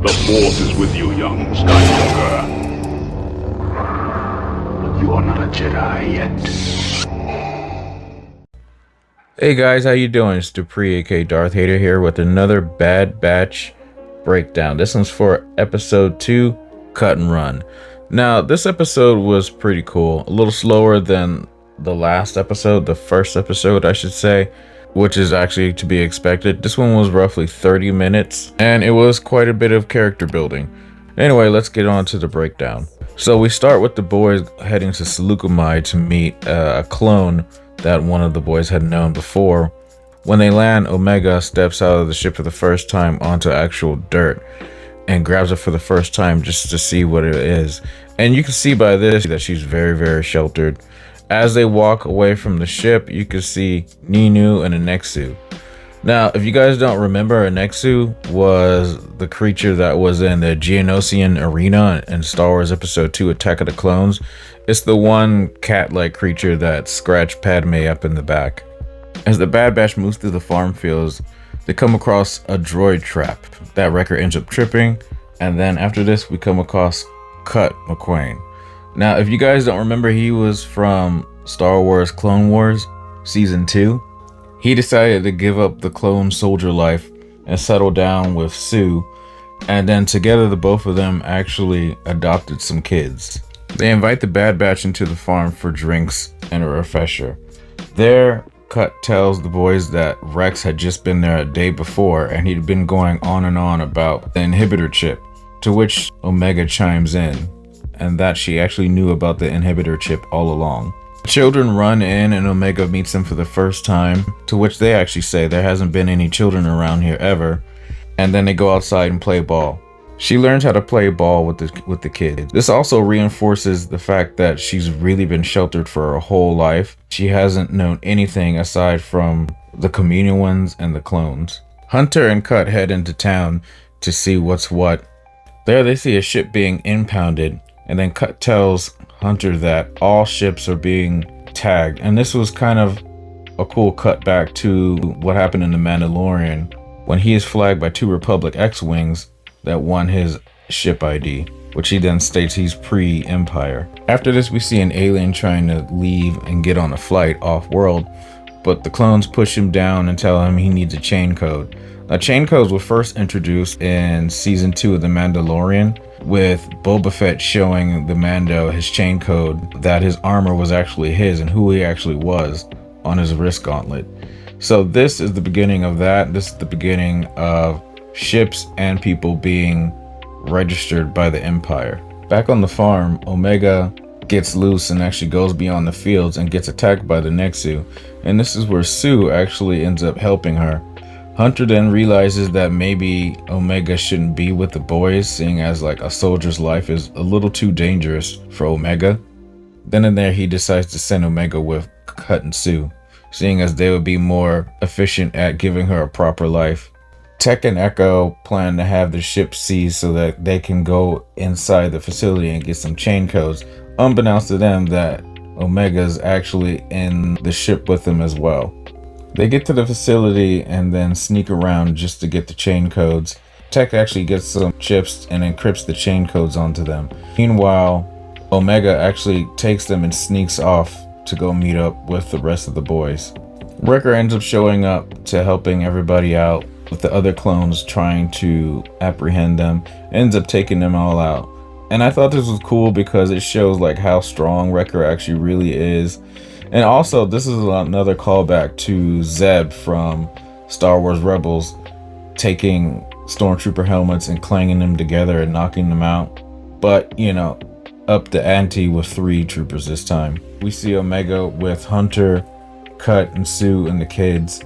The Force is with you, young Skywalker. But you are not a Jedi yet. Hey guys, how you doing? It's Dupree, aka Darth Hater here with another Bad Batch breakdown. This one's for episode 2, Cut and Run. Now, this episode was pretty cool. A little slower than the last episode, the first episode I should say, which is actually to be expected. This one was roughly 30 minutes, and it was quite a bit of character building. Anyway, let's get on to the breakdown. So we start with the boys heading to Saleucami to meet a clone that one of the boys had known before. When they land, Omega steps out of the ship for the first time onto actual dirt and grabs it for the first time just to see what it is. And you can see by this that she's very sheltered. As they walk away from the ship, you can see Ninu and Anexu. Now, if you guys don't remember, Anexu was the creature that was in the Geonosian arena in Star Wars Episode 2 Attack of the Clones. It's the one cat-like creature that scratched Padme up in the back. As the Bad Batch moves through the farm fields, they come across a droid trap. That Wrecker ends up tripping, and then after this, we come across Cut McQuain. Now, if you guys don't remember, he was from Star Wars Clone Wars Season 2. He decided to give up the clone soldier life and settle down with Sue, and then together the both of them actually adopted some kids. They invite the Bad Batch into the farm for drinks and a refresher. There, Cut tells the boys that Rex had just been there a day before and he'd been going on and on about the inhibitor chip, to which Omega chimes in, and that she actually knew about the inhibitor chip all along. Children run in and Omega meets them for the first time, to which they actually say there hasn't been any children around here ever, and then they go outside and play ball. She learns how to play ball with the kids. This also reinforces the fact that she's really been sheltered for her whole life. She hasn't known anything aside from the Kaminoans and the clones. Hunter and Cut head into town to see what's what. There they see a ship being impounded, and then Cut tells Hunter that all ships are being tagged, and this was kind of a cool cutback to what happened in The Mandalorian when he is flagged by 2 Republic X-Wings that won his ship ID, which he then states he's pre-Empire. After this, we see an alien trying to leave and get on a flight off-world, but the clones push him down and tell him he needs a chain code. Now, chain codes were first introduced in Season 2 of The Mandalorian, with Boba Fett showing the Mando his chain code, that his armor was actually his and who he actually was on his wrist gauntlet. So this is the beginning of that. This is the beginning of ships and people being registered by the Empire. Back on the farm, Omega gets loose and actually goes beyond the fields and gets attacked by the Nexu, and this is where Sue actually ends up helping her. Hunter then realizes that maybe Omega shouldn't be with the boys, seeing as like a soldier's life is a little too dangerous for Omega. Then and there he decides to send Omega with Cut and Sue, seeing as they would be more efficient at giving her a proper life. Tech and Echo plan to have the ship seized so that they can go inside the facility and get some chain codes, unbeknownst to them that Omega's actually in the ship with them as well. They get to the facility and then sneak around just to get the chain codes. Tech actually gets some chips and encrypts the chain codes onto them. Meanwhile, Omega actually takes them and sneaks off to go meet up with the rest of the boys. Wrecker ends up showing up to helping everybody out, with the other clones trying to apprehend them, ends up taking them all out. And I thought this was cool because it shows like how strong Wrecker actually really is. And also, this is another callback to Zeb from Star Wars Rebels, taking stormtrooper helmets and clanging them together and knocking them out. But, you know, up the ante with 3 troopers this time. We see Omega with Hunter, Cut, and Sue and the kids.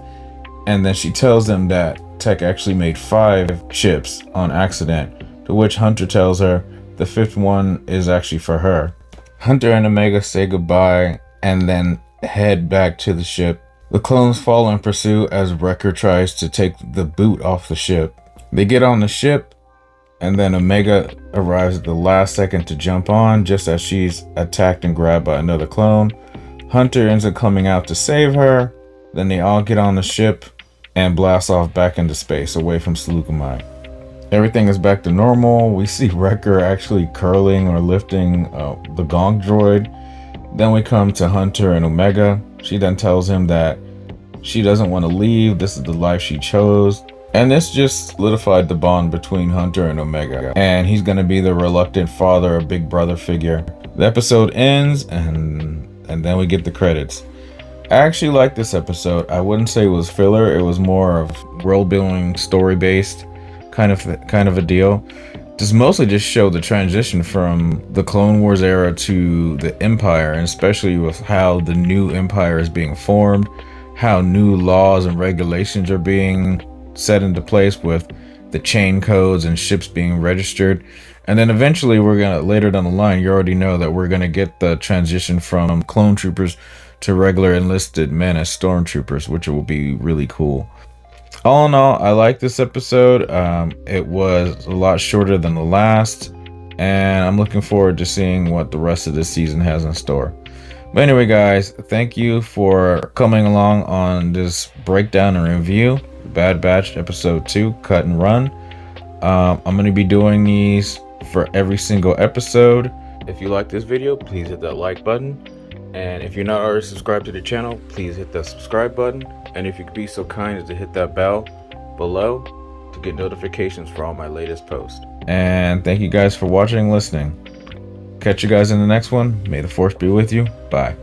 And then she tells them that Tech actually made 5 ships on accident, to which Hunter tells her the 5th one is actually for her. Hunter and Omega say goodbye and then head back to the ship. The clones follow in pursuit as Wrecker tries to take the boot off the ship. They get on the ship, and then Omega arrives at the last second to jump on just as she's attacked and grabbed by another clone. Hunter ends up coming out to save her. Then they all get on the ship and blast off back into space away from Saleucami. Everything is back to normal. We see Wrecker actually curling or lifting the Gong droid. Then we come to Hunter and Omega. She then tells him that she doesn't want to leave. This is the life she chose. And this just solidified the bond between Hunter and Omega. And he's going to be the reluctant father, a big brother figure. The episode ends and then we get the credits. I actually like this episode. I wouldn't say it was filler. It was more of world building, story based kind of a deal. Just mostly just show the transition from the Clone Wars era to the Empire, and especially with how the new Empire is being formed, how new laws and regulations are being set into place with the chain codes and ships being registered. And then eventually we're gonna, later down the line, you already know that we're gonna get the transition from clone troopers to regular enlisted men as stormtroopers, which will be really cool. All in all, I like this episode. It was a lot shorter than the last, and I'm looking forward to seeing what the rest of this season has in store. But anyway, guys, thank you for coming along on this breakdown and review. Bad Batch episode 2, Cut and Run. I'm going to be doing these for every single episode. If you like this video, please hit that like button. And if you're not already subscribed to the channel, please hit that subscribe button. And if you could be so kind as to hit that bell below to get notifications for all my latest posts. And thank you guys for watching and listening. Catch you guys in the next one. May the Force be with you. Bye.